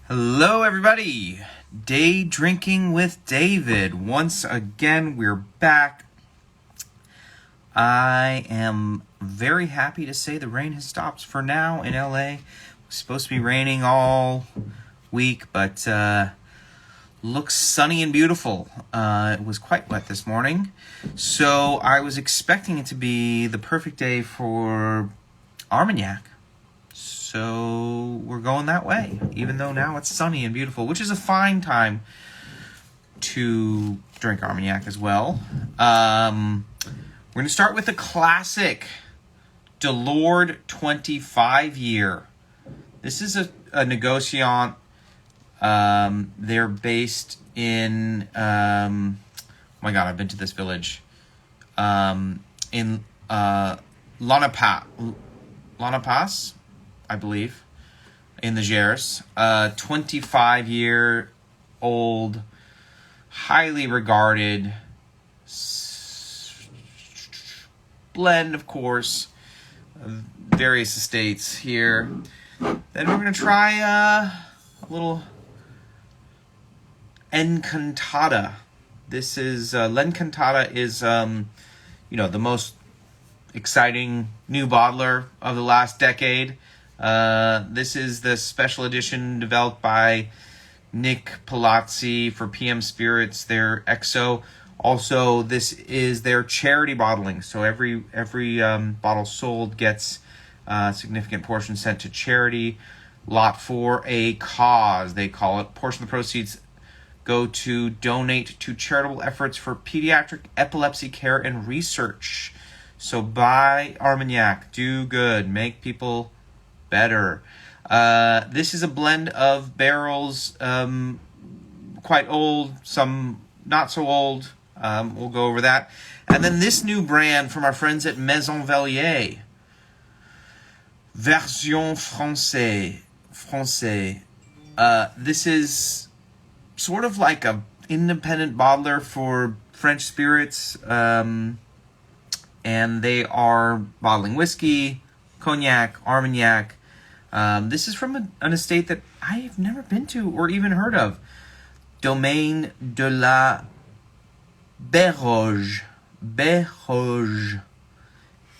Hello, everybody. Day drinking with David. Once again, we're back. I am very happy to say the rain has stopped for now in LA. It's supposed to be raining all week, but looks sunny and beautiful. It was quite wet this morning, so I was expecting it to be the perfect day for Armagnac. So we're going that way, even though now it's sunny and beautiful, which is a fine time to drink Armagnac as well. We're going to start with the classic Delord 25-year. This is a negociant. They're based in, oh my God, I've been to this village. In Lanapas, I believe, in the Gers. 25-year-old, highly regarded blend, of course, of various estates here. Then we're going to try a little Encantada. This is, L'Encantada is, the most exciting new bottler of the last decade. This is the special edition developed by Nick Palazzi for PM Spirits, their XO. Also, this is their charity bottling. So every bottle sold gets a significant portion sent to charity. Lot for a cause, they call it. Portion of the proceeds go to donate to charitable efforts for pediatric epilepsy care and research. So buy Armagnac, do good, make people better. This is a blend of barrels, quite old, some not so old. We'll go over that. And then this new brand from our friends at Maison Vellier. Version Français. This is sort of like a independent bottler for French spirits. And they are bottling whiskey, cognac, Armagnac. This is from an estate that I have never been to or even heard of. Domaine de la Berge. Berge.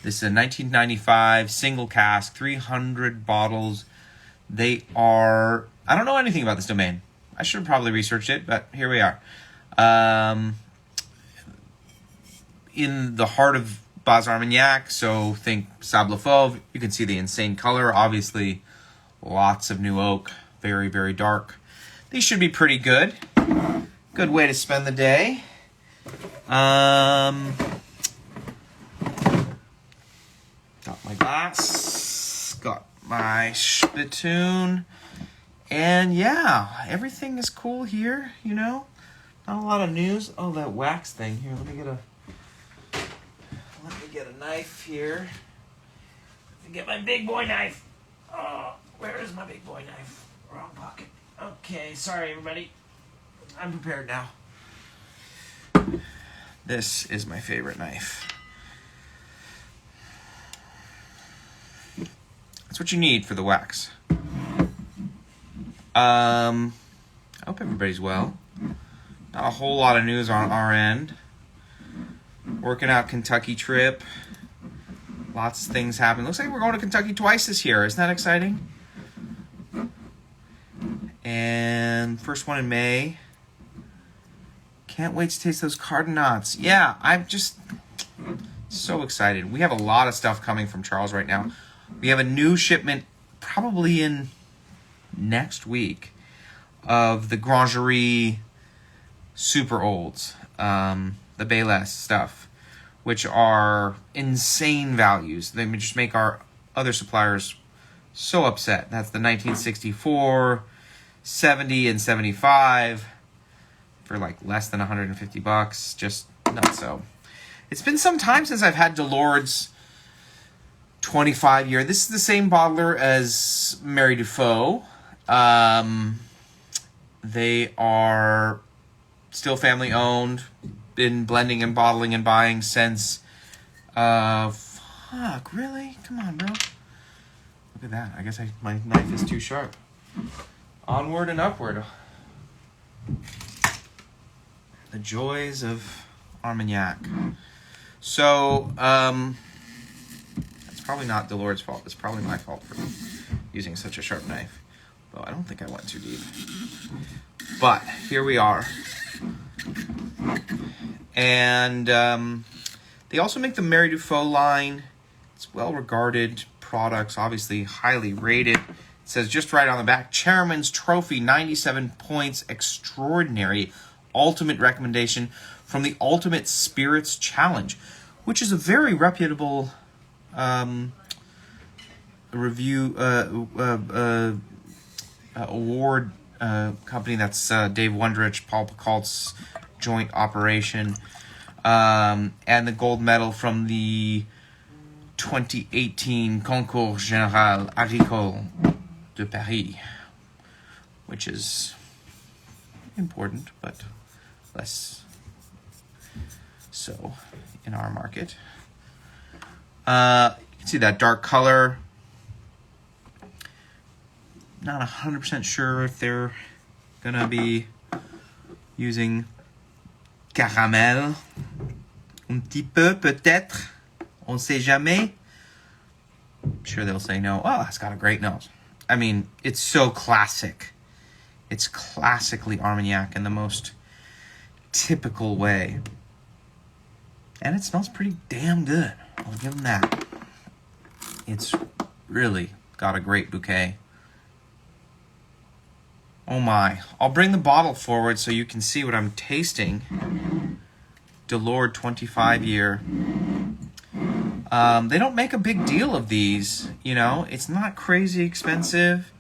This is a 1995 single cask, 300 bottles. They are... I don't know anything about this domain. I should have probably researched it, but here we are. In the heart of Baz Armagnac, so think Sable Fauve. You can see the insane color. Obviously, lots of new oak. Very, very dark. These should be pretty good. Good way to spend the day. Got my glass. Got my spittoon. And yeah, everything is cool here, Not a lot of news. Oh, that wax thing. Here, let me get a knife here. Let me get my big boy knife. Oh, where is my big boy knife? Wrong pocket. Okay, sorry everybody. I'm prepared now. This is my favorite knife. That's what you need for the wax. I hope everybody's well. Not a whole lot of news on our end. Working out Kentucky trip. Lots of things happen. Looks like we're going to Kentucky twice this year. Isn't that exciting? And first one in May. Can't wait to taste those cardinats. Yeah, I'm just so excited. We have a lot of stuff coming from Charles right now. We have a new shipment probably in next week of the Grangerie super olds. The Bayless stuff, which are insane values. They just make our other suppliers so upset. That's the 1964, 70, and 75 for like less than $150. Just nuts. So it's been some time since I've had Delord's 25-year. This is the same bottler as Mary Dufault. They are still family owned. Been blending and bottling and buying since fuck, really? Come on, bro. Look at that. I guess my knife is too sharp. Onward and upward. The joys of Armagnac. So, it's probably not Delord's fault. It's probably my fault for using such a sharp knife. Well, I don't think I went too deep. But here we are. And they also make the Mary Dufault line. It's well-regarded products, obviously highly rated. It says just right on the back, Chairman's Trophy, 97 points, extraordinary, ultimate recommendation from the Ultimate Spirits Challenge, which is a very reputable review award company. That's Dave Wondrich, Paul Picalt's joint operation, and the gold medal from the 2018 Concours Général Agricole de Paris, which is important, but less so in our market. You can see that dark color. Not 100% sure if they're gonna be using caramel. Un petit peu, peut-être. On sait jamais. I'm sure they'll say no. Oh, it's got a great nose. I mean, it's so classic. It's classically Armagnac in the most typical way. And it smells pretty damn good. I'll give them that. It's really got a great bouquet. Oh my. I'll bring the bottle forward so you can see what I'm tasting. Delord 25 year. They don't make a big deal of these, you know. It's not crazy expensive.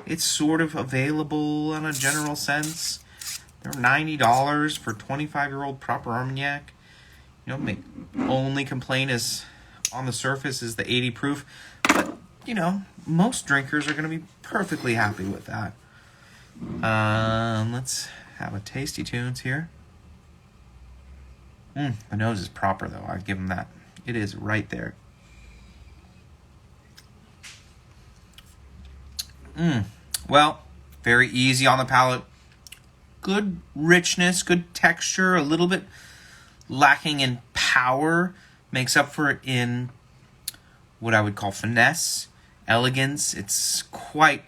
It's sort of available in a general sense. They're $90 for 25-year-old proper Armagnac. You know, only complaint is on the surface is the 80 proof. But, you know, most drinkers are going to be perfectly happy with that. Let's have a tasty tunes here. The nose is proper, though. I'd give them that. It is right there. Well, very easy on the palate. Good richness, good texture, a little bit lacking in power. Makes up for it in what I would call finesse, elegance. It's quite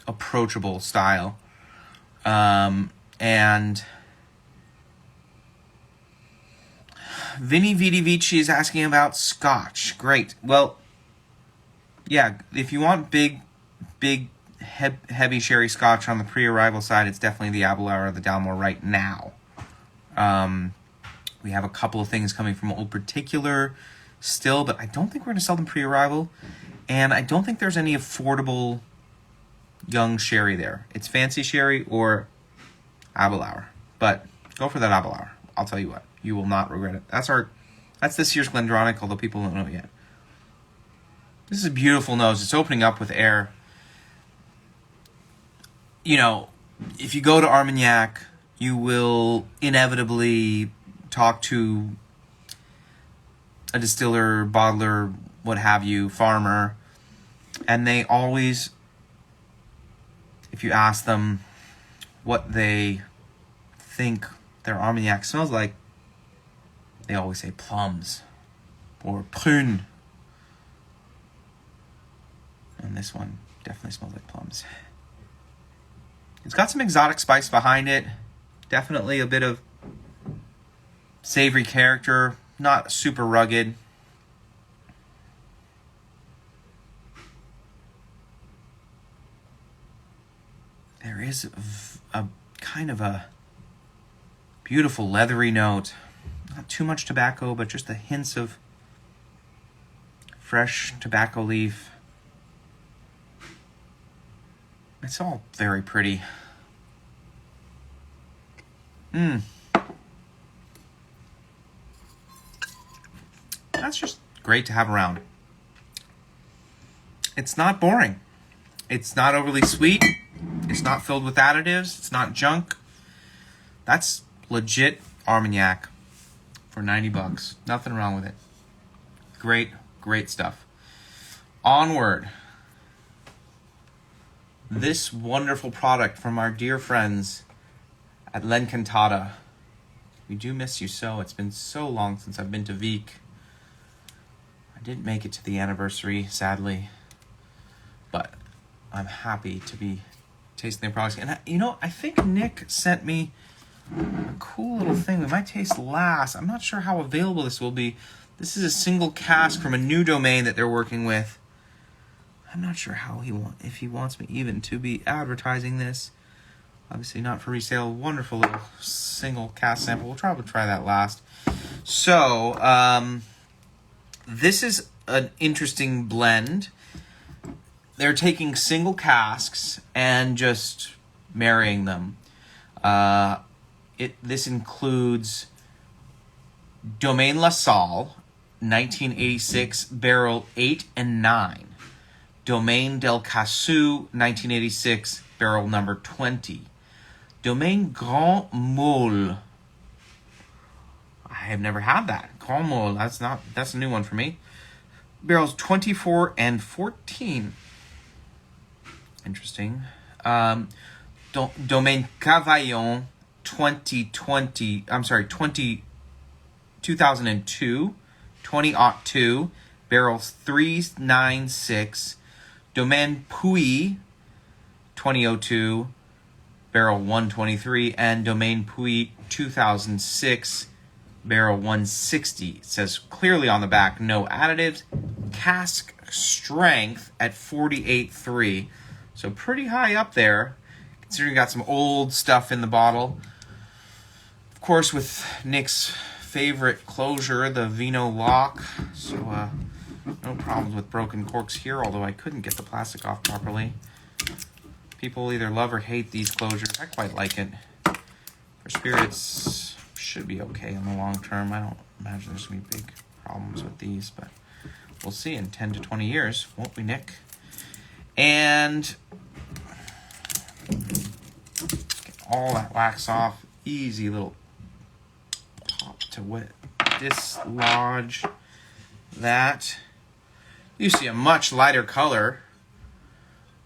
approachable style. And Vinny Vidi Vici is asking about Scotch. Great. Well, yeah, if you want big, heavy sherry Scotch on the pre-arrival side, it's definitely the Abelard or the Dalmore right now. We have a couple of things coming from Old Particular still, but I don't think we're going to sell them pre-arrival. And I don't think there's any affordable young sherry there. It's fancy sherry or Abelard. But go for that Abelard. I'll tell you what. You will not regret it. That's this year's Glendronach, although people don't know it yet. This is a beautiful nose. It's opening up with air. You know, if you go to Armagnac, you will inevitably talk to a distiller, bottler, what have you, farmer, and they always, if you ask them what they think their Armagnac smells like, they always say plums or prune. And this one definitely smells like plums. It's got some exotic spice behind it. Definitely a bit of savory character. Not super rugged. There is a kind of a beautiful leathery note. Not too much tobacco, but just the hints of fresh tobacco leaf. It's all very pretty. That's just great to have around. It's not boring. It's not overly sweet. It's not filled with additives. It's not junk. That's legit Armagnac for $90. Nothing wrong with it. Great, great stuff. Onward. this wonderful product from our dear friends at Encantada. We do miss you so. It's been so long since I've been to Vic. I didn't make it to the anniversary, sadly, but I'm happy to be tasting their products. And you know, I think Nick sent me a cool little thing we might taste last. I'm not sure how available this will be. This is a single cask from a new domain that they're working with. I'm not sure how if he wants me even to be advertising this. Obviously not for resale. Wonderful little single cask sample. We'll probably try that last. So, this is an interesting blend. They're taking single casks and just marrying them. This includes Domaine La Salle, 1986, barrel 8 and 9. Domaine del Cassou, 1986, barrel number 20. Domaine Grand Moule. I have never had that. Grand Moule, that's a new one for me. Barrels 24 and 14. Interesting. Domaine Cavaillon, 2002, 2002, barrels 396. Domaine Puy, 2002, barrel 123, and Domaine Puy 2006, barrel 160. It says clearly on the back, no additives. Cask strength at 48.3, so pretty high up there, considering you got some old stuff in the bottle. Of course, with Nick's favorite closure, the Vino lock, so no problems with broken corks here, although I couldn't get the plastic off properly. People either love or hate these closures. I quite like it. For spirits, should be okay in the long term. I don't imagine there's going to be big problems with these, but we'll see in 10 to 20 years, won't we, Nick? And get all that wax off. Easy little pop to dislodge that. You see a much lighter color,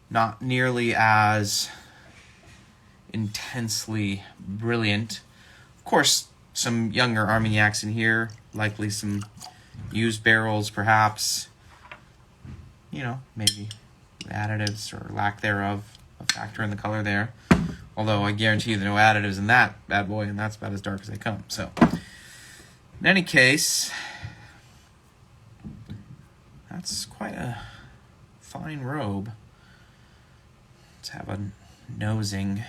not nearly as intensely brilliant. Of course, some younger Armagnacs in here, likely some used barrels, perhaps. You know, maybe additives or lack thereof, a factor in the color there. Although I guarantee you there are no additives in that bad boy, and that's about as dark as they come. So, in any case, that's quite a fine robe. Let's have a nosing.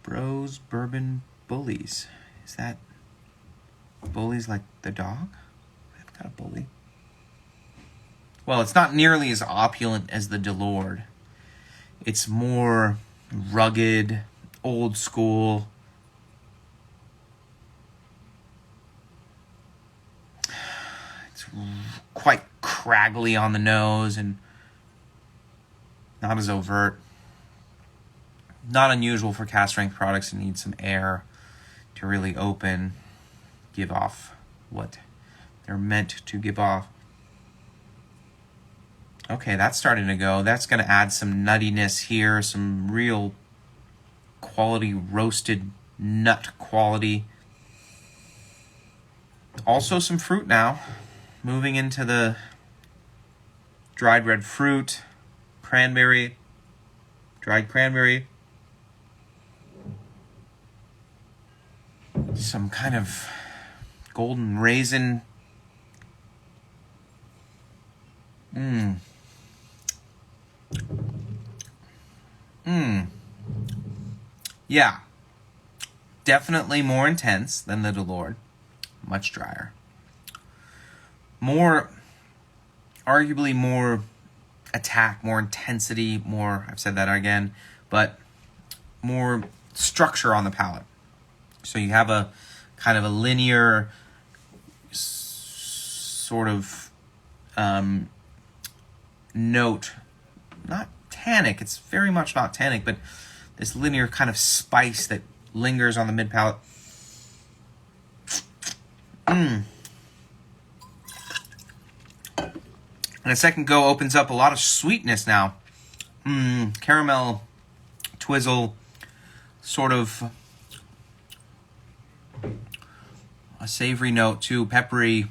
Bros Bourbon Bullies. Is that Bullies like the dog? I've got a bully. Well, it's not nearly as opulent as the Delord. It's more rugged, old school. It's quite craggly on the nose and not as overt. Not unusual for cast strength products to need some air to really open, give off what they're meant to give off. Okay, that's starting to go. That's going to add some nuttiness here, some real quality roasted nut quality. Also some fruit now. Moving into the dried red fruit, cranberry, dried cranberry. Some kind of golden raisin. Yeah. Definitely more intense than the Delord. Much drier. Arguably more attack, more intensity, I've said that again, but more structure on the palate. So you have a kind of a linear sort of note, not tannic, it's very much not tannic, but this linear kind of spice that lingers on the mid palate. And a second go opens up a lot of sweetness now. Caramel, twizzle, sort of a savory note too, peppery,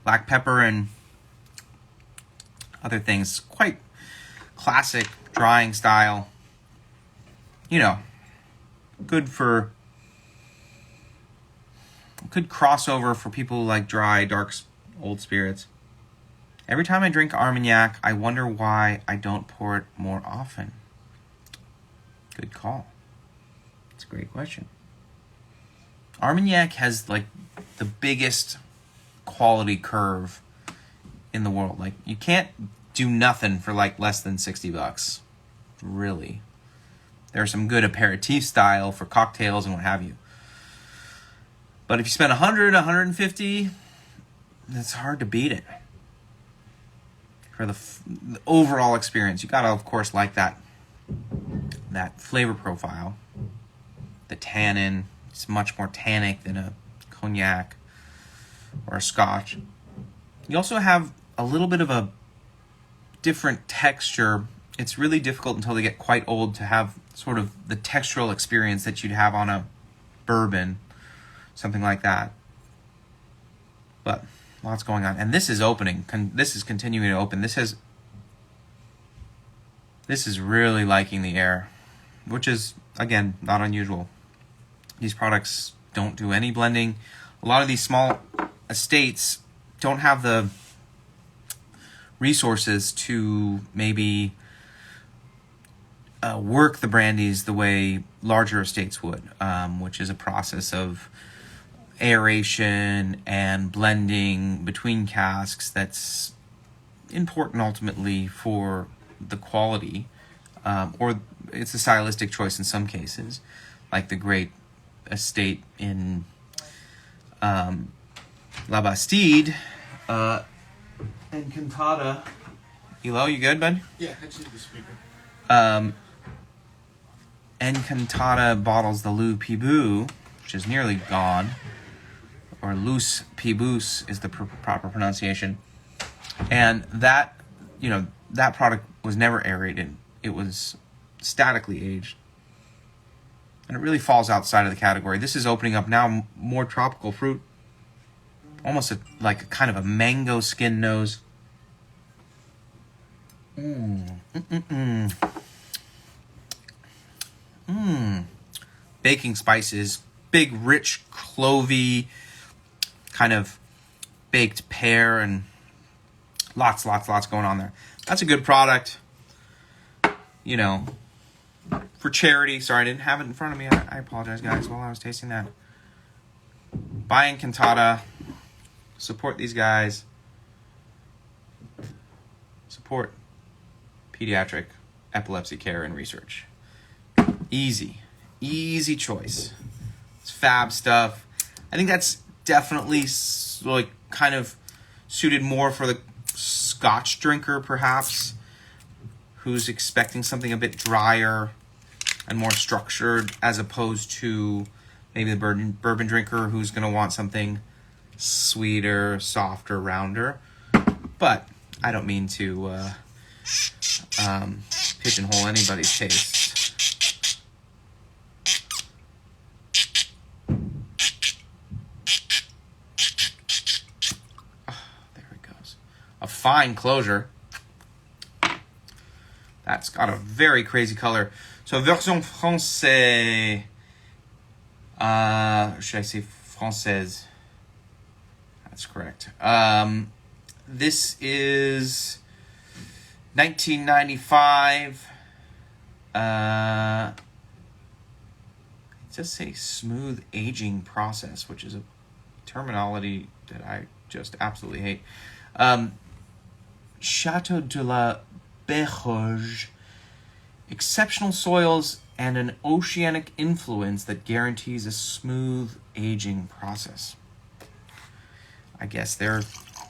black pepper and other things. Quite classic drying style. You know, good crossover for people who like dry, dark, old spirits. Every time I drink Armagnac, I wonder why I don't pour it more often. Good call. It's a great question. Armagnac has like the biggest quality curve in the world. Like, you can't do nothing for like less than $60. Really. There are some good aperitif style for cocktails and what have you. But if you spend 100, 150, it's hard to beat it. For the overall experience, you gotta, of course, like that flavor profile. The tannin, it's much more tannic than a cognac or a scotch. You also have a little bit of a different texture. It's really difficult until they get quite old to have sort of the textural experience that you'd have on a bourbon, something like that. But lots going on. And this is opening. This is continuing to open. This is really liking the air, which is, again, not unusual. These products don't do any blending. A lot of these small estates don't have the resources to maybe work the brandies the way larger estates would, which is a process of aeration and blending between casks that's important ultimately for the quality, or it's a stylistic choice in some cases, like the great estate in La Bastide, Encantada. Elo, you good, bud? Yeah, I just need the speaker. Encantada bottles the Loup Pibou, which is nearly gone, or Luce Pibus is the proper pronunciation. And that, that product was never aerated. It was statically aged. And it really falls outside of the category. This is opening up now more tropical fruit. Almost like a kind of a mango skin nose. Baking spices. Big, rich, clovey, kind of baked pear, and lots going on there. That's a good product. For charity. Sorry, I didn't have it in front of me. I apologize, guys, while I was tasting that. Buy Encantada. Support these guys. Support pediatric epilepsy care and research. Easy choice. It's fab stuff. I think that's definitely like kind of suited more for the Scotch drinker, perhaps, who's expecting something a bit drier and more structured, as opposed to maybe the bourbon drinker who's going to want something sweeter, softer, rounder. But I don't mean to pigeonhole anybody's taste. A fine closure. That's got a very crazy color. So version française. Should I say française? That's correct. This is 1995. It does say smooth aging process, which is a terminology that I just absolutely hate. Chateau de la Berge, exceptional soils and an oceanic influence that guarantees a smooth aging process. I guess they're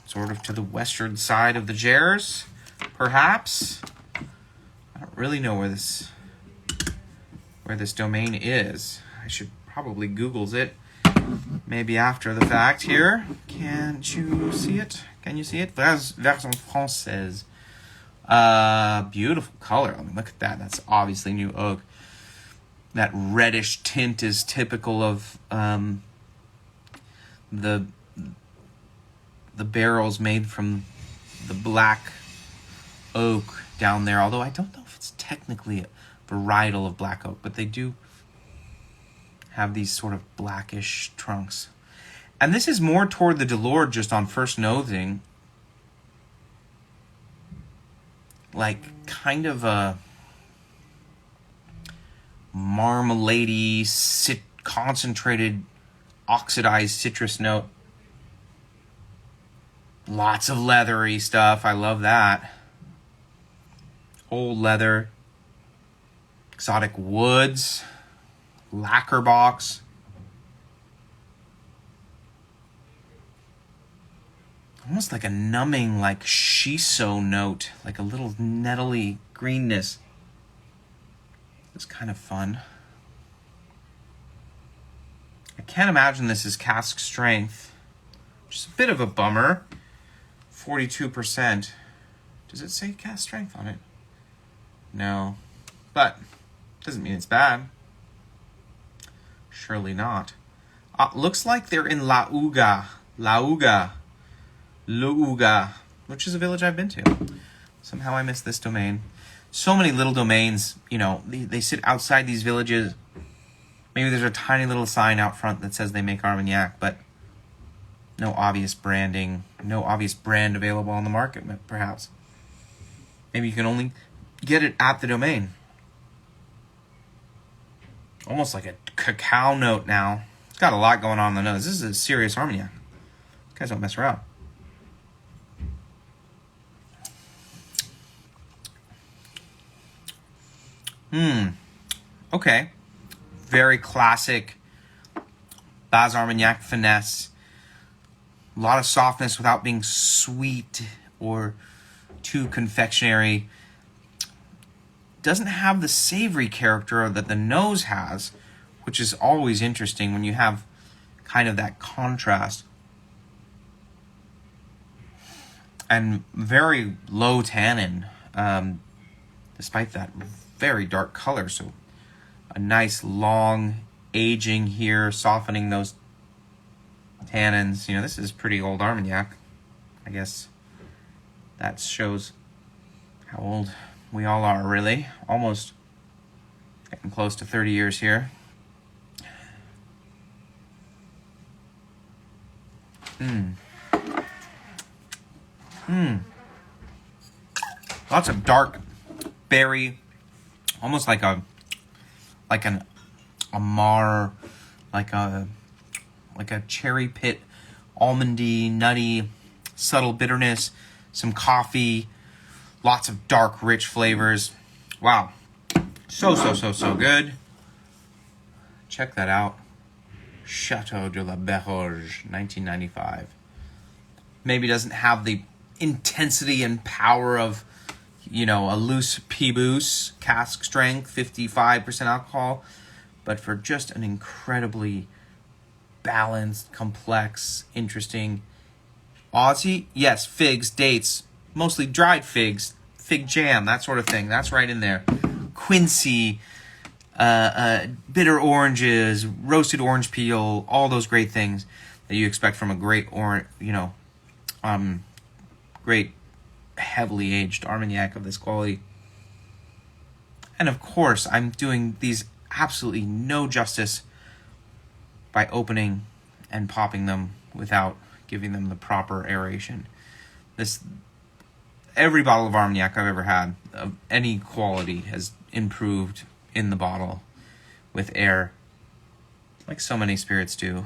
sort of to the western side of the Gers, perhaps. I don't really know where this domain is. I should probably Google it. maybe after the fact here. Can't you see it? Can you see it? Version française. Beautiful color. I mean, look at that. That's obviously new oak. That reddish tint is typical of the barrels made from the black oak down there. Although I don't know if it's technically a varietal of black oak, but they do have these sort of blackish trunks. And this is more toward the Delord, just on first nosing. Like kind of a marmalade-y, concentrated, oxidized citrus note. Lots of leathery stuff. I love that. Old leather. Exotic woods. Lacquer box. Almost like a numbing, like shiso note. Like a little nettly greenness. It's kind of fun. I can't imagine this is cask strength, which is a bit of a bummer. 42%. Does it say cask strength on it? No. But doesn't mean it's bad. Surely not. Looks like they're in La Uga, which is a village I've been to. Somehow I missed this domain. So many little domains, you know, they sit outside these villages. Maybe there's a tiny little sign out front that says they make Armagnac, but no obvious branding, no obvious brand available on the market, perhaps. Maybe you can only get it at the domain. Almost like a cacao note now. It's got a lot going on in the nose. This is a serious Armagnac. You guys don't mess around. Okay. Very classic Baz Armagnac finesse. A lot of softness without being sweet or too confectionery. Doesn't have the savory character that the nose has, which is always interesting when you have kind of that contrast. And very low tannin, despite that very dark color. So a nice long aging here, softening those tannins. You know, this is pretty old Armagnac. I guess that shows how old we all are, really. Almost getting close to 30 years here. Lots of dark berry, almost like a mar, like a cherry pit, almondy, nutty, subtle bitterness, some coffee, lots of dark, rich flavors. Wow, so good. Check that out. Chateau de la Berge, 1995. Maybe doesn't have the intensity and power of, you know, a loose Pibus, cask strength, 55% alcohol, but for just an incredibly balanced, complex, interesting Aussie. Yes, figs, dates, mostly dried figs, fig jam, that sort of thing. That's right in there. Quincy, bitter oranges, roasted orange peel, all those great things that you expect from a great great heavily aged Armagnac of this quality. And of course, I'm doing these absolutely no justice by opening and popping them without giving them the proper aeration. Every bottle of Armagnac I've ever had of any quality has improved in the bottle with air, like so many spirits do.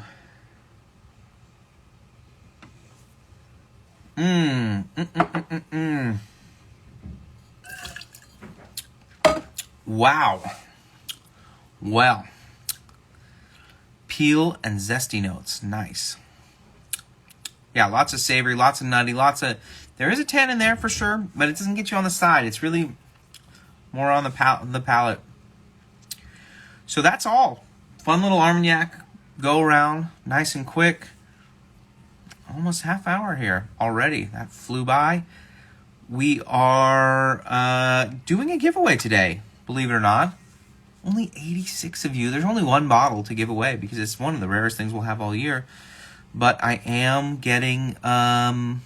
Wow. Well, peel and zesty notes, nice. Yeah, lots of savory, lots of nutty, there is a tannin there for sure, but it doesn't get you on the side. It's really more on the palate. So that's all. Fun little Armagnac go around nice and quick. Almost half hour here already. That flew by. We are doing a giveaway today, believe it or not. Only 86 of you. There's only one bottle to give away because it's one of the rarest things we'll have all year. But I am getting some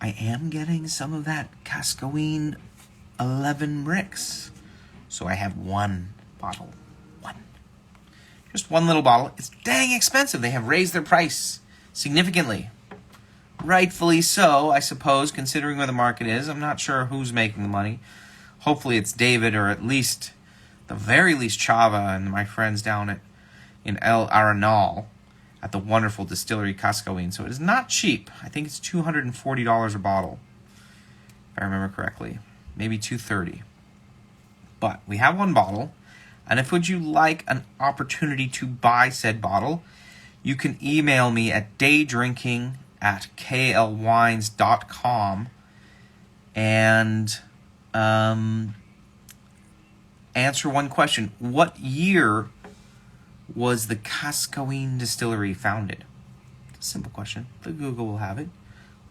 of that Casco Viejo 11 bricks. So I have one bottle. Just one little bottle. It's dang expensive. They have raised their price significantly. Rightfully so, I suppose, considering where the market is. I'm not sure who's making the money. Hopefully it's David, or at least, the very least, Chava and my friends down in El Arenal at the wonderful distillery Casco Viejo. So it is not cheap. I think it's $240 a bottle, if I remember correctly. Maybe $230. But we have one bottle. And if would you like an opportunity to buy said bottle, you can email me at daydrinking@KLWines.com and answer one question. What year was the Casco Viejo distillery founded? It's a simple question. The Google will have it.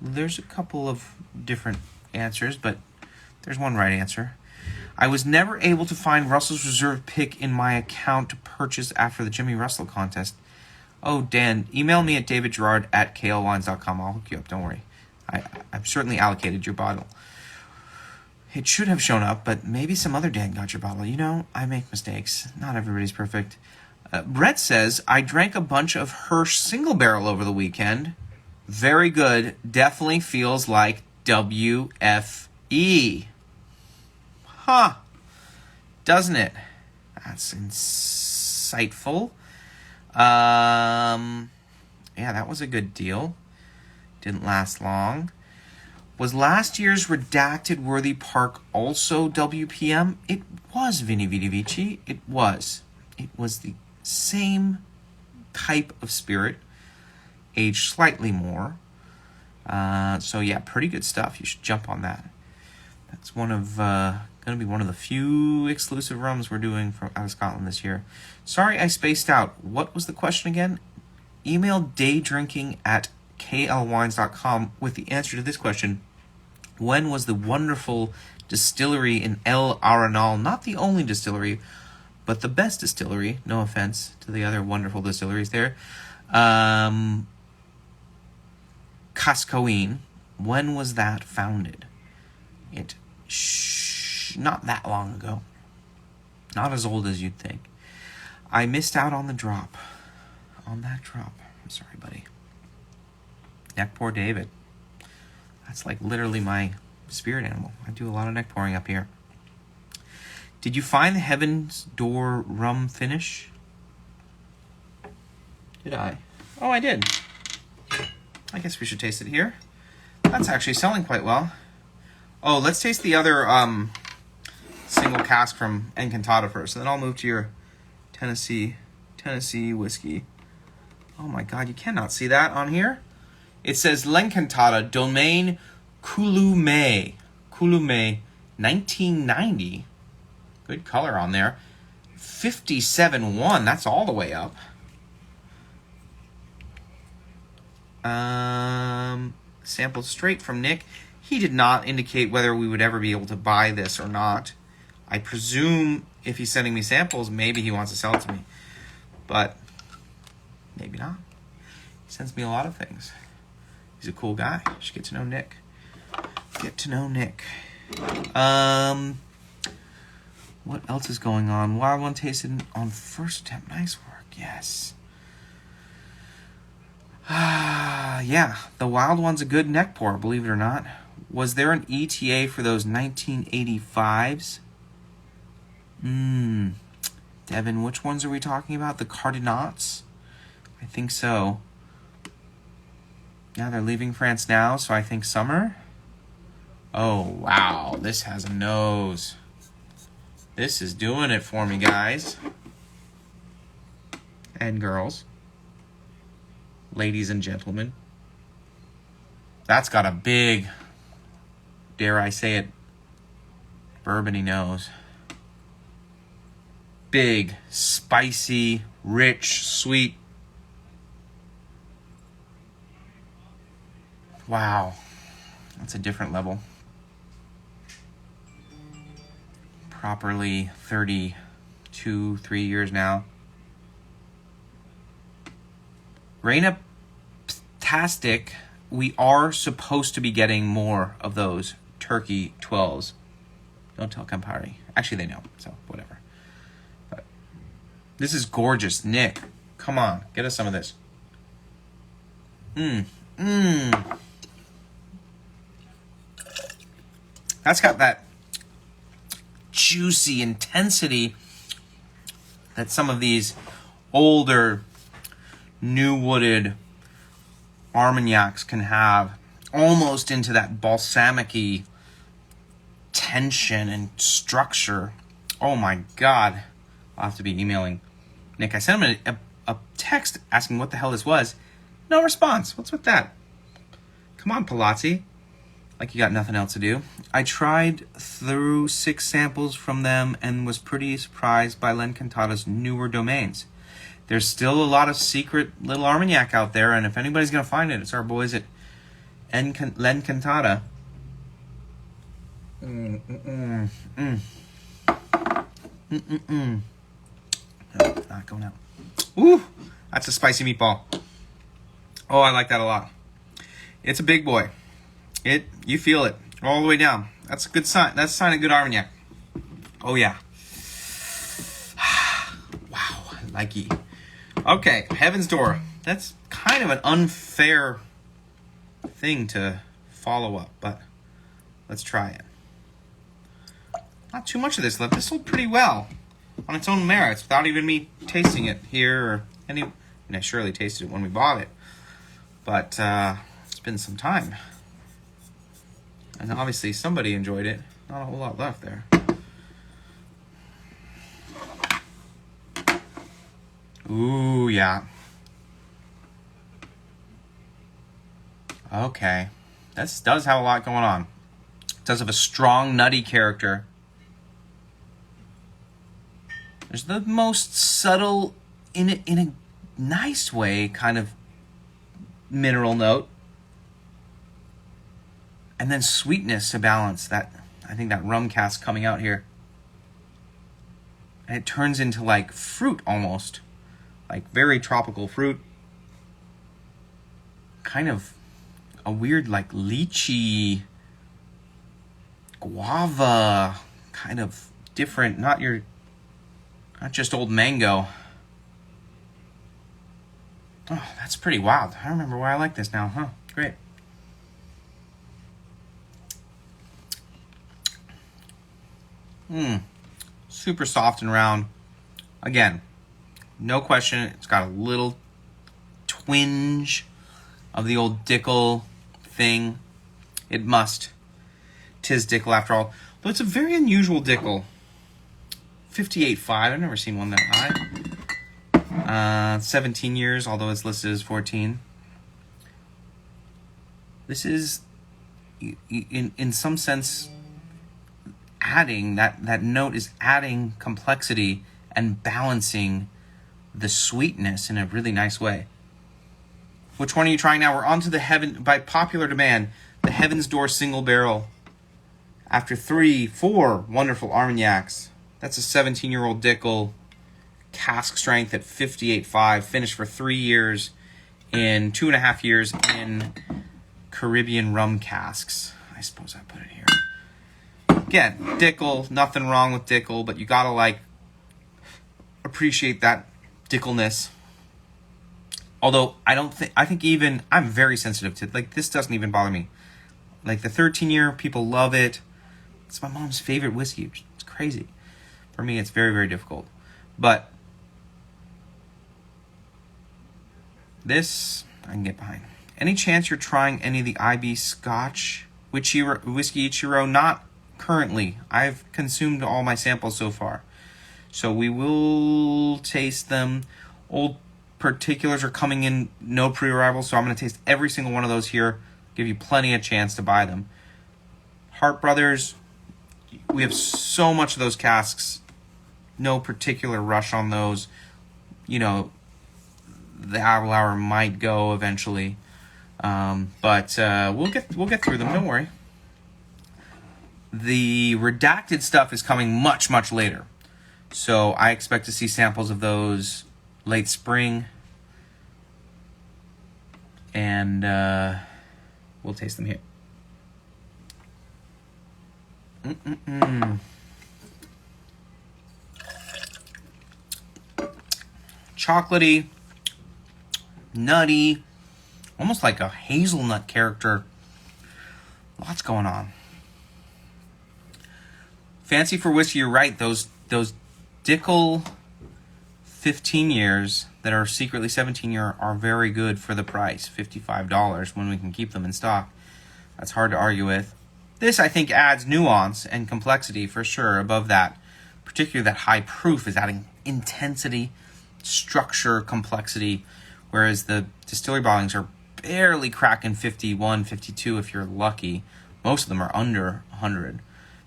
There's a couple of different answers, but there's one right answer. I was never able to find Russell's Reserve pick in my account to purchase after the Jimmy Russell contest. Oh, Dan, email me at davidgerard@klwines.com. I'll hook you up, don't worry. I've certainly allocated your bottle. It should have shown up, but maybe some other Dan got your bottle. You know, I make mistakes. Not everybody's perfect. Brett says, I drank a bunch of Hirsch single barrel over the weekend. Very good. Definitely feels like WFE. Huh. Doesn't it? That's insightful. Yeah, that was a good deal. Didn't last long. Was last year's Redacted Worthy Park also WPM? It was, Vini Vidi Vici. It was. It was the same type of spirit, aged slightly more. So yeah, pretty good stuff. You should jump on that. That's one of going to be one of the few exclusive rums we're doing from out of Scotland this year. Sorry I spaced out. What was the question again? Email daydrinking@klwines.com with the answer to this question. When was the wonderful distillery in El Arenal, not the only distillery, but the best distillery, no offense to the other wonderful distilleries there, Casco Viejo, when was that founded? Not that long ago. Not as old as you'd think. I missed out on the drop. On that drop. I'm sorry, buddy. Neck pour David. That's like literally my spirit animal. I do a lot of neck pouring up here. Did you find the Heaven's Door rum finish? Did I? Oh, I did. I guess we should taste it here. That's actually selling quite well. Oh, let's taste the other single cask from Encantada first, and then I'll move to your Tennessee whiskey. Oh my God, you cannot see that on here. It says L'Encantada Domaine Coulomé, 1990. Good color on there. 57.1. That's all the way up. Sampled straight from Nick. He did not indicate whether we would ever be able to buy this or not. I presume if he's sending me samples, maybe he wants to sell it to me. But maybe not. He sends me a lot of things. He's a cool guy. You should get to know Nick. What else is going on? Wild One tasted on first attempt. Nice work. Yes. Yeah, the Wild One's a good neck pour, believe it or not. Was there an ETA for those 1985s? Devin, which ones are we talking about? The Cardinats? I think so. Yeah, they're leaving France now, so I think summer. Oh, wow. This has a nose. This is doing it for me, guys. And girls. Ladies and gentlemen. That's got a big, dare I say it, bourbony nose. Big, spicy, rich, sweet. Wow. That's a different level. Properly 32, 3 years now. Rain-tastic. We are supposed to be getting more of those turkey 12s. Don't tell Campari. Actually, they know, so whatever. But this is gorgeous. Nick, come on. Get us some of this. That's got that juicy intensity that some of these older, new wooded Armagnacs can have. Almost into that balsamic-y tension and structure. Oh my God. I'll have to be emailing Nick. I sent him a text asking what the hell this was. No response. What's with that? Come on, Palazzi. Like you got nothing else to do. I tried through 6 samples from them and was pretty surprised by L'Encantada's newer domains. There's still a lot of secret little Armagnac out there, and if anybody's going to find it, it's our boys at L'Encantada. No, not going out. Ooh, that's a spicy meatball. Oh, I like that a lot. It's a big boy. You feel it all the way down. That's a good sign. That's a sign of good Armagnac. Oh yeah. Wow, I like ye. Okay, Heaven's Door. That's kind of an unfair thing to follow up, but let's try it. Not too much of this left. This sold pretty well on its own merits without even me tasting it here or any. And I surely tasted it when we bought it, but it's been some time. And obviously somebody enjoyed it. Not a whole lot left there. Ooh, yeah. Okay. This does have a lot going on. It does have a strong, nutty character. There's the most subtle, in a nice way, kind of mineral note. And then sweetness to balance that. I think that rum cask coming out here. And it turns into like fruit almost. Like very tropical fruit. Kind of a weird like lychee, guava, kind of different. Not just old mango. Oh, that's pretty wild. I remember why I like this now, huh? Great. Super soft and round. Again, no question, it's got a little twinge of the old Dickel thing. It must. 'Tis Dickel after all. Though it's a very unusual Dickel. 58.5. I've never seen one that high. 17 years, although it's listed as 14. This is, in some sense, adding that note is adding complexity and balancing the sweetness in a really nice way. Which one are you trying now? We're on to the by popular demand, the Heaven's Door single barrel. After 4 wonderful Armagnacs. That's a 17-year-old Dickel, cask strength at 58.5, finished for 3 years in 2.5 years in Caribbean rum casks. I suppose I put it here. Again, Dickel, nothing wrong with Dickel, but you gotta appreciate that Dickelness. Although I think even I'm very sensitive to this doesn't even bother me. Like the 13-year, people love it. It's my mom's favorite whiskey. It's crazy. For me, it's very, very difficult. But this I can get behind. Any chance you're trying any of the IB Scotch Whiskey Ichiro? Not currently. I've consumed all my samples so far. So we will taste them. Old particulars are coming in, no pre-arrival, so I'm going to taste every single one of those here. Give you plenty of chance to buy them. Hart Brothers, we have so much of those casks. No particular rush on those. the apple hour might go eventually. But we'll get through them. Don't worry. The redacted stuff is coming much, much later. So I expect to see samples of those late spring. And we'll taste them here. Chocolatey, nutty, almost like a hazelnut character. Lots going on. Fancy for whiskey, you're right. Those Dickel 15 years that are secretly 17-year are very good for the price, $55, when we can keep them in stock. That's hard to argue with. This, I think, adds nuance and complexity for sure above that. Particularly that high proof is adding intensity, structure, complexity, whereas the distillery bottlings are barely cracking 51, 52 if you're lucky. Most of them are under 100.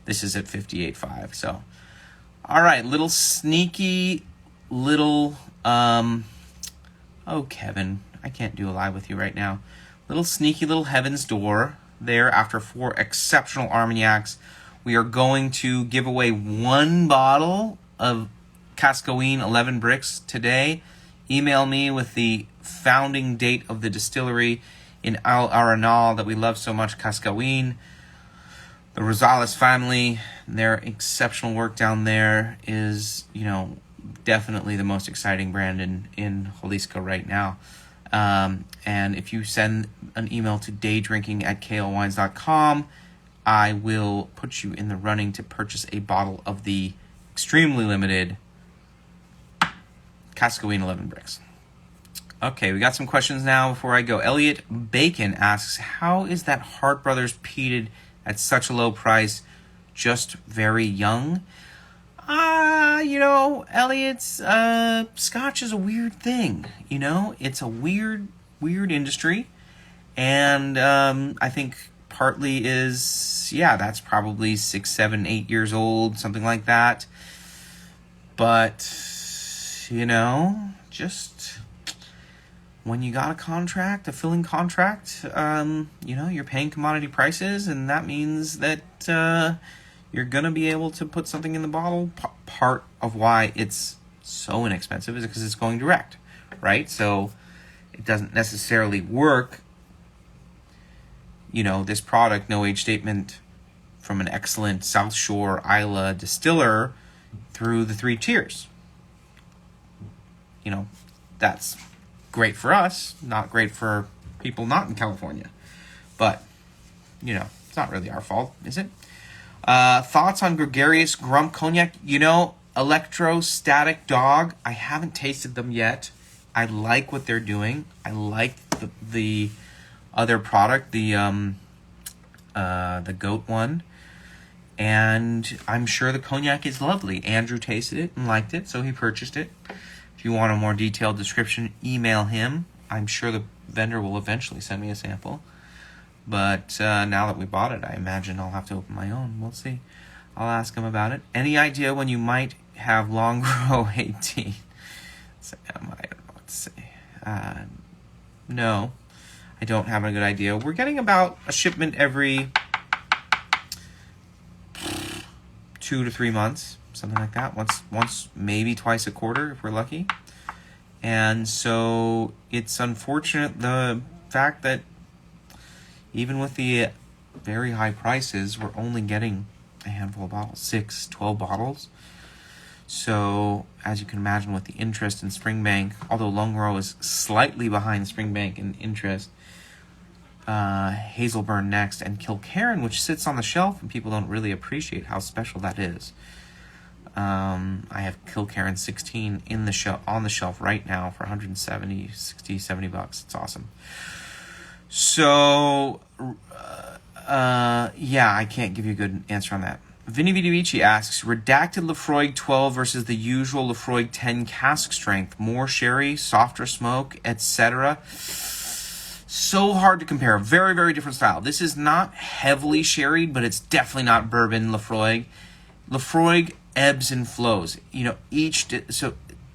This is at 58.5. So, all right, little sneaky, little, oh, Kevin, I can't do a live with you right now. Little sneaky little Heaven's Door there after 4 exceptional Armagnacs. We are going to give away 1 bottle of Casco Viejo 11 bricks today. Email me with the founding date of the distillery in Armagnac that we love so much, Casco Viejo. The Rosales family, their exceptional work down there is, definitely the most exciting brand in Jalisco right now. And if you send an email to daydrinking@KLWines.com, I will put you in the running to purchase a bottle of the extremely limited Casco Viejo 11 bricks. Okay, we got some questions now before I go. Elliot Bacon asks, how is that Hart Brothers peated at such a low price, just very young? Elliot's Scotch is a weird thing. It's a weird industry, and I think partly is that's probably 6, 7, 8 years old, something like that. But just when you got a contract, a filling contract, you're paying commodity prices, and that means that you're going to be able to put something in the bottle. Part of why it's so inexpensive is because it's going direct, right? So it doesn't necessarily work, this product, no age statement from an excellent South Shore Isla distiller through the 3 tiers. That's great for us, not great for people not in California. But, it's not really our fault, is it? Thoughts on Gregarious Grump Cognac? Electrostatic Dog. I haven't tasted them yet. I like what they're doing. I like the other product, the goat one. And I'm sure the cognac is lovely. Andrew tasted it and liked it, so he purchased it. If you want a more detailed description, email him. I'm sure the vendor will eventually send me a sample. But now that we bought it, I imagine I'll have to open my own. We'll see. I'll ask him about it. Any idea when you might have Long Grow 18? I don't know what to say. No, I don't have a good idea. We're getting about a shipment every 2 to 3 months, something like that. Once, maybe twice a quarter if we're lucky. And so it's unfortunate the fact that even with the very high prices, we're only getting a handful of bottles, 6, 12 bottles. So, as you can imagine, with the interest in Springbank, although Longrow is slightly behind Springbank in interest, Hazelburn next, and Kilkerran, which sits on the shelf, and people don't really appreciate how special that is. I have Kilkerran 16 on the shelf right now for $170, $60, $70. It's awesome. So, I can't give you a good answer on that. Vinny Vidivici asks, redacted Lefroy 12 versus the usual Lefroy 10 cask strength, more sherry, softer smoke, etc. So hard to compare. Very, very different style. This is not heavily sherried, but it's definitely not bourbon Lefroy. Lefroy ebbs and flows. Each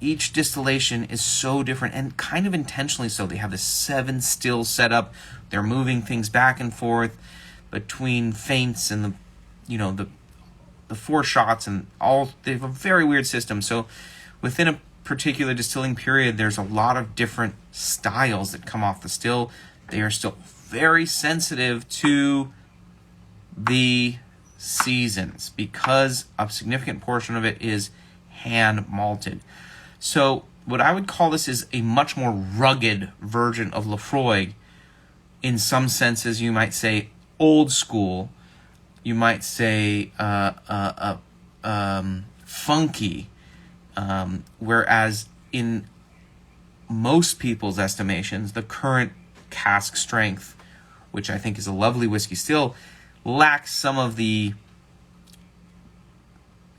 each distillation is so different, and kind of intentionally so. They have this 7 still setup. They're moving things back and forth between feints and the 4 shots and all. They have a very weird system. So within a particular distilling period, there's a lot of different styles that come off the still. They are still very sensitive to the seasons because a significant portion of it is hand malted. So what I would call this is a much more rugged version of Laphroaig. In some senses, you might say old school. You might say funky. Whereas in most people's estimations, the current cask strength, which I think is a lovely whiskey still, lacks some of the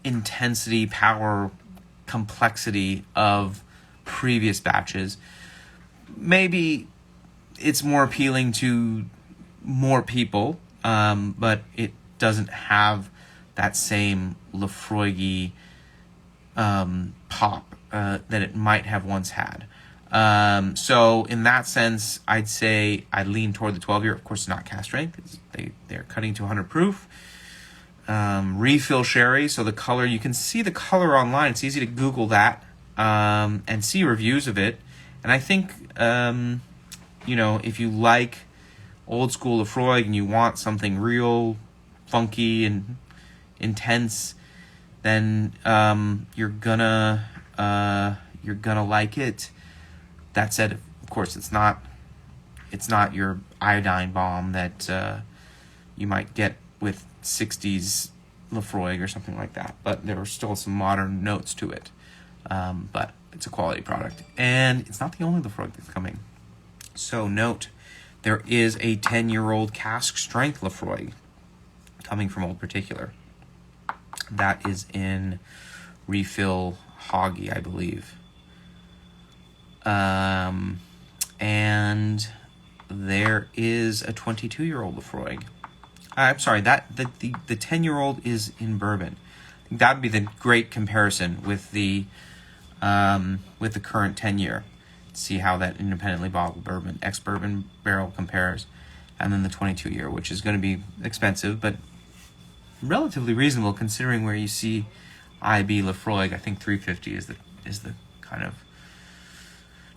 intensity, power, complexity of previous batches. Maybe it's more appealing to more people, but it doesn't have that same Laphroaig-y pop that it might have once had. So in that sense, I'd say I'd lean toward the 12-year. Of course, not cask strength. They're cutting to 100 proof. Refill sherry. So the color, you can see the color online. It's easy to Google that and see reviews of it. And I think, if you like old school Laphroaig and you want something real funky and intense, then you're gonna like it. That said, of course, it's not your iodine bomb that you might get with 60s Laphroaig or something like that. But there are still some modern notes to it. But it's a quality product, and it's not the only Laphroaig that's coming. So note, there is a 10-year-old cask strength Laphroaig coming from Old Particular. That is in refill Hoggy, I believe. And there is a 22-year-old Laphroaig. I'm sorry, that the 10-year-old is in bourbon. I think that would be the great comparison with the current 10-year. See how that independently bottled bourbon, ex-bourbon barrel compares, and then the 22-year, which is going to be expensive, but relatively reasonable considering where you see IB Laphroaig. I think $350 is the kind of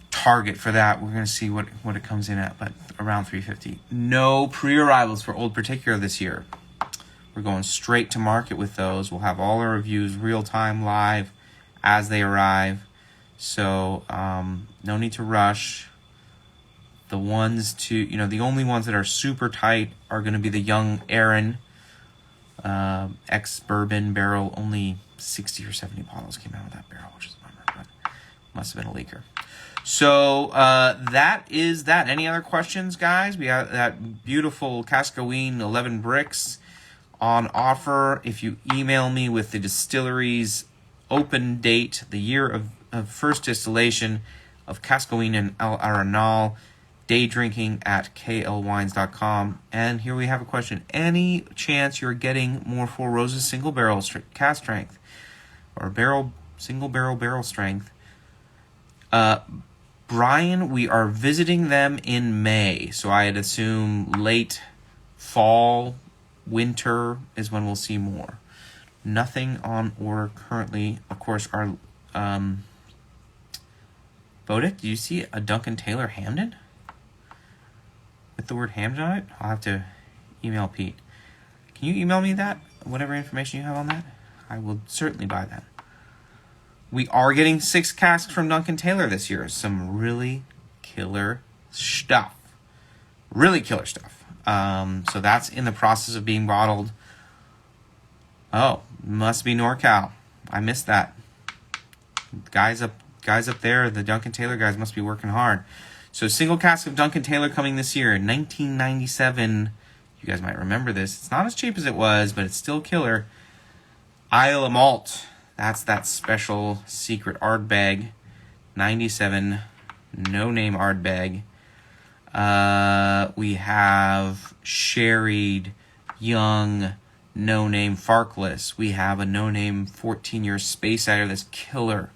target for that. We're going to see what it comes in at, but around $350. No pre-arrivals for Old Particular this year. We're going straight to market with those. We'll have all our reviews real time, live, as they arrive. So no need to rush. The only ones that are super tight are going to be the Young Aaron ex-bourbon barrel. Only 60 or 70 bottles came out of that barrel, which is a bummer, but must have been a leaker. So that is that. Any other questions, guys? We have that beautiful Casco Viejo 11 bricks on offer. If you email me with the distillery's open date, the year of first distillation of Casco Viejo and El Arenal, day drinking at KLWines.com. And here we have a question. Any chance you're getting more Four Roses single barrel cask strength or single barrel strength? Brian, we are visiting them in May, so I'd assume late fall, winter is when we'll see more. Nothing on order currently. Of course, our Bodick, do you see a Duncan Taylor Hamden with the word Hamden on it? I'll have to email Pete. Can you email me that? Whatever information you have on that? I will certainly buy that. We are getting 6 casks from Duncan Taylor this year. Some really killer stuff. Really killer stuff. So that's in the process of being bottled. Oh, must be NorCal. I missed that. Guys up there, the Duncan Taylor guys must be working hard. So single cask of Duncan Taylor coming this year in 1997. You guys might remember this. It's not as cheap as it was, but it's still killer. Isle of Malt. That's that special secret Ardbeg. 97 no-name Ardbeg. We have sherried young no-name Farkless. We have a no-name 14-year Space Cider that's killer.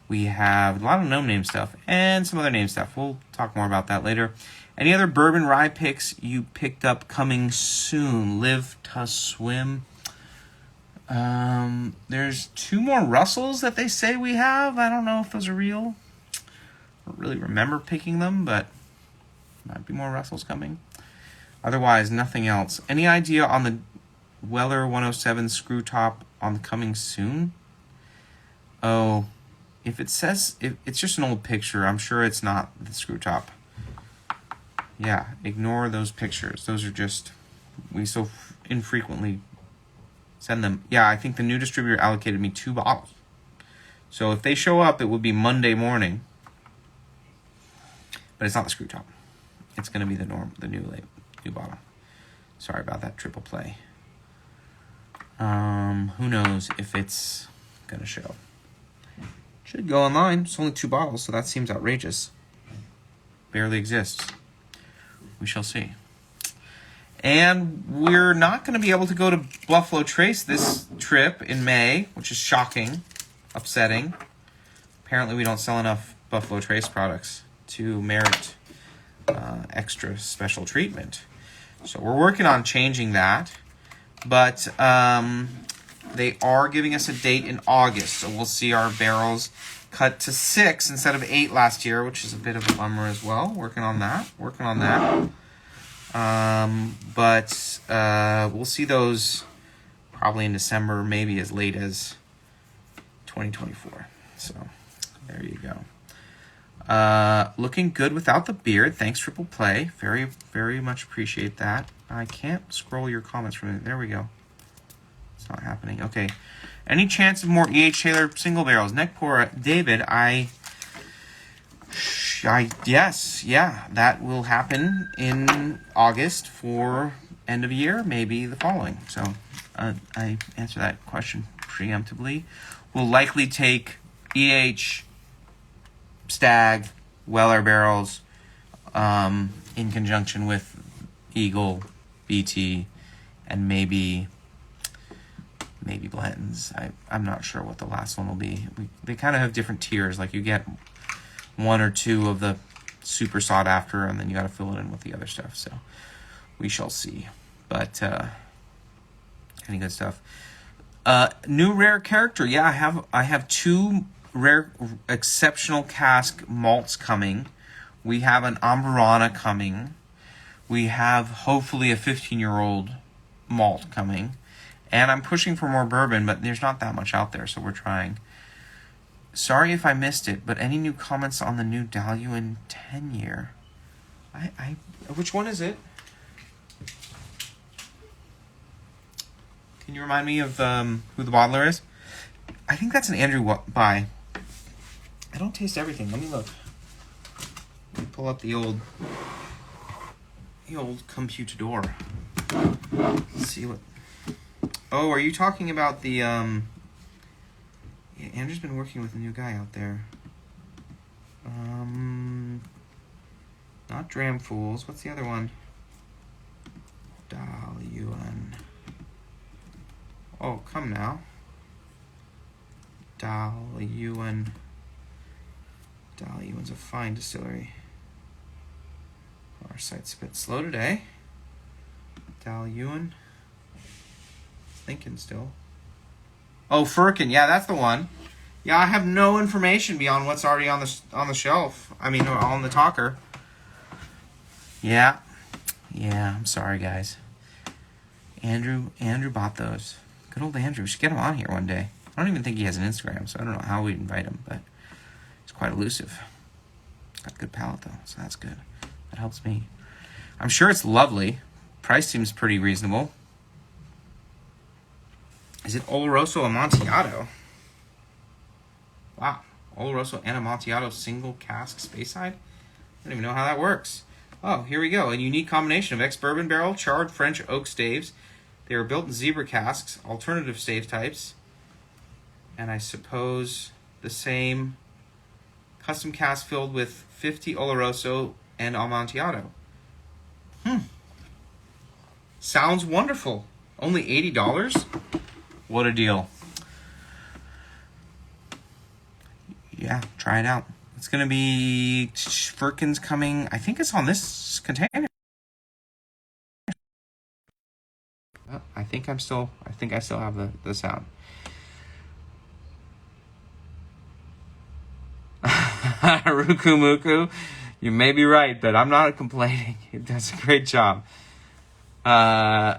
We have a lot of no-name stuff and some other name stuff. We'll talk more about that later. Any other bourbon rye picks you picked up coming soon? Live to Swim. There's 2 more Russells that they say we have. I don't know if those are real. I don't really remember picking them, but might be more Russells coming. Otherwise, nothing else. Any idea on the Weller 107 screw top on the coming soon? Oh, if it says, if it's just an old picture, I'm sure it's not the screw top. Yeah, ignore those pictures. Those are just, we so infrequently send them. Yeah, I think the new distributor allocated me 2 bottles. So if they show up, it would be Monday morning. But it's not the screw top. It's going to be the new bottle. Sorry about that triple play. Who knows if it's going to show. Should go online. It's only 2 bottles, so that seems outrageous. Barely exists. We shall see. And we're not going to be able to go to Buffalo Trace this trip in May, which is shocking, upsetting. Apparently we don't sell enough Buffalo Trace products to merit extra special treatment. So we're working on changing that. But they are giving us a date in August. So we'll see our barrels cut to 6 instead of 8 last year, which is a bit of a bummer as well. Working on that. But we'll see those probably in December, maybe as late as 2024. So there you go. Looking good without the beard. Thanks, Triple Play. Very, very much appreciate that. I can't scroll your comments from it. There we go. It's not happening. Okay. Any chance of more E.H. Taylor single barrels? Neck pour, David, yes, yeah, that will happen in August for end of year, maybe the following. So I answer that question preemptively. We'll likely take E.H. Stag, Weller barrels in conjunction with Eagle, BT, and maybe Blanton's. I'm not sure what the last one will be. They kind of have different tiers. Like you get 1 or 2 of the super sought after, and then you got to fill it in with the other stuff. So we shall see. But any good stuff. New rare character. Yeah, I have 2 rare exceptional cask malts coming. We have an Amburana coming. We have hopefully a 15-year-old malt coming. And I'm pushing for more bourbon, but there's not that much out there, so we're trying. Sorry if I missed it, but any new comments on the new Delord 10-year? Which one is it? Can you remind me of who the bottler is? I think that's an Andrew By. I don't taste everything. Let me look. Let me pull up the old computador. Let's see what. Oh, are you talking about the Yeah, Andrew's been working with a new guy out there. Not Dram Fools. What's the other one? Delord. Oh, come now. Delord's a fine distillery. Our site's a bit slow today. Delord. Thinking still. Oh, Firkin. Yeah, that's the one. Yeah, I have no information beyond what's already on the shelf. I mean, on the talker. Yeah. I'm sorry, guys. Andrew bought those. Good old Andrew. We should get him on here one day. I don't even think he has an Instagram, so I don't know how we'd invite him, but he's quite elusive. Got a good palate, though, so that's good. That helps me. I'm sure it's lovely. Price seems pretty reasonable. Is it Oloroso Amontillado? Wow. Oloroso and Amontillado single cask Speyside? I don't even know how that works. Oh, here we go. A unique combination of ex-bourbon barrel, charred French oak staves. They are built in zebra casks, alternative stave types, and I suppose the same custom cask filled with 50 Oloroso and Amontillado. Sounds wonderful. Only $80? What a deal. yeah, try it out. It's going to be Firkins coming. I think it's on this container. Oh, I think I still have the sound. Rukumuku, you may be right, but I'm not complaining. It does a great job. I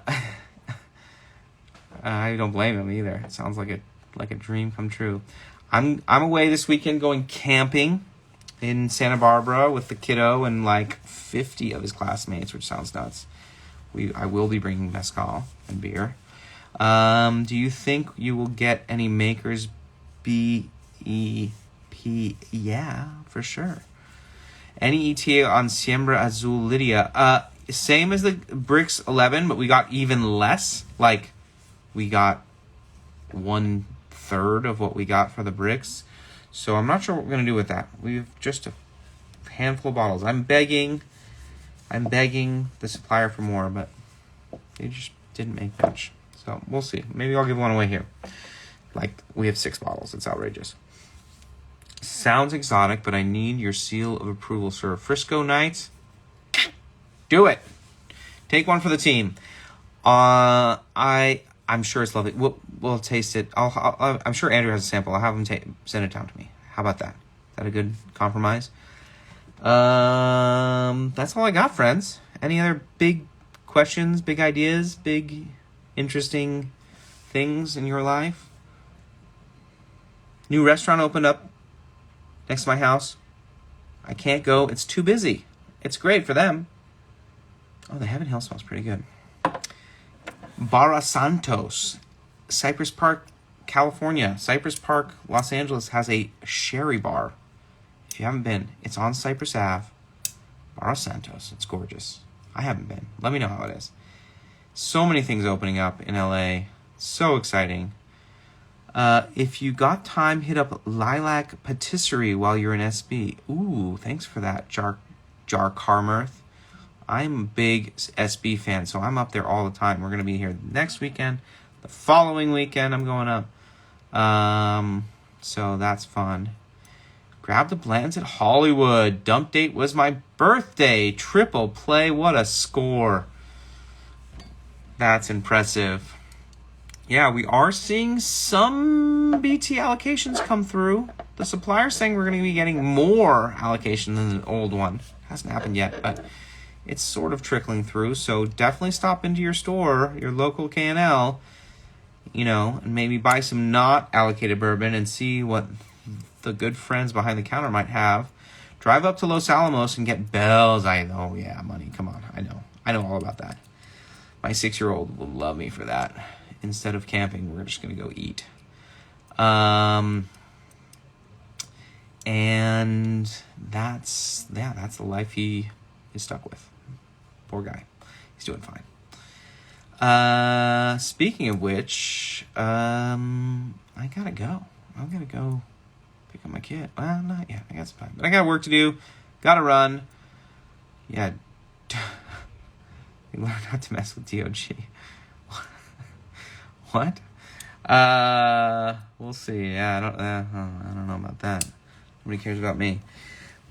don't blame him either. It sounds like a dream come true. I'm away this weekend going camping in Santa Barbara with the kiddo and like 50 of his classmates, which sounds nuts. I will be bringing mezcal and beer. Do you think you will get any Makers BEP? Yeah, for sure. Any ETA on Siembra Azul Lydia? Same as the Brix 11, but we got even less. Like, we got 1/3 of what we got for the Brix. So I'm not sure what we're going to do with that. We've just a handful of bottles. I'm begging the supplier for more, but they just didn't make much. So we'll see. Maybe I'll give one away here. Like, we have 6 bottles. It's outrageous. Sounds exotic, but I need your seal of approval, sir. Frisco Nights, do it. Take one for the team. I'm sure it's lovely. We'll taste it. I'm sure Andrew has a sample. I'll have him send it down to me. How about that? Is that a good compromise? That's all I got, friends. Any other big questions, big ideas, big interesting things in your life? New restaurant opened up next to my house. I can't go. It's too busy. It's great for them. Oh, the Heaven Hill smells pretty good. Barra Santos, Cypress Park, California. Cypress Park, Los Angeles has a sherry bar. If you haven't been, it's on Cypress Ave. Barra Santos. It's gorgeous. I haven't been. Let me know how it is. So many things opening up in LA. So exciting. If you got time, hit up Lilac Patisserie while you're in SB. Ooh, thanks for that, Jar Carmirth. I'm a big SB fan, so I'm up there all the time. We're going to be here next weekend. The following weekend, I'm going up. So that's fun. Grab the Blands at Hollywood. Dump date was my birthday. Triple play. What a score. That's impressive. Yeah, we are seeing some BT allocations come through. The supplier's saying we're going to be getting more allocation than the old one. Hasn't happened yet, but it's sort of trickling through. So definitely stop into your store, your local K&L, and maybe buy some not allocated bourbon and see what the good friends behind the counter might have. Drive up to Los Alamos and get Bell's. Oh yeah, money. Come on. I know all about that. My 6-year-old will love me for that. Instead of camping, we're just going to go eat. And that's the life he is stuck with. Poor guy. He's doing fine. Speaking of which, I gotta go. I'm gonna go pick up my kid. Well, not yet. I got some time. But I got work to do. Gotta run. Yeah. Learn not to mess with DOG. What? We'll see. Yeah, I don't know about that. Nobody cares about me.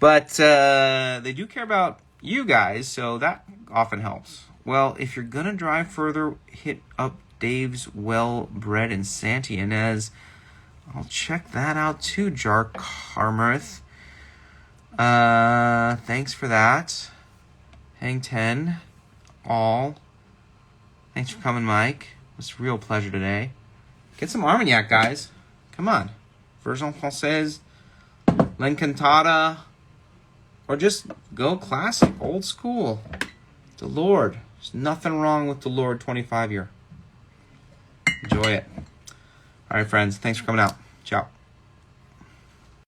But they do care about you guys, so that often helps. Well, if you're going to drive further, hit up Dave's Well Bread in Santa Ynez. I'll check that out too, Jar Carmirth. Thanks for that. Hang 10. All. Thanks for coming, Mike. It was a real pleasure today. Get some Armagnac, guys. Come on. Version Française, L'Encantada, or just go classic, old school. Delord. There's nothing wrong with Delord 25-year. Enjoy it. All right, friends. Thanks for coming out. Ciao.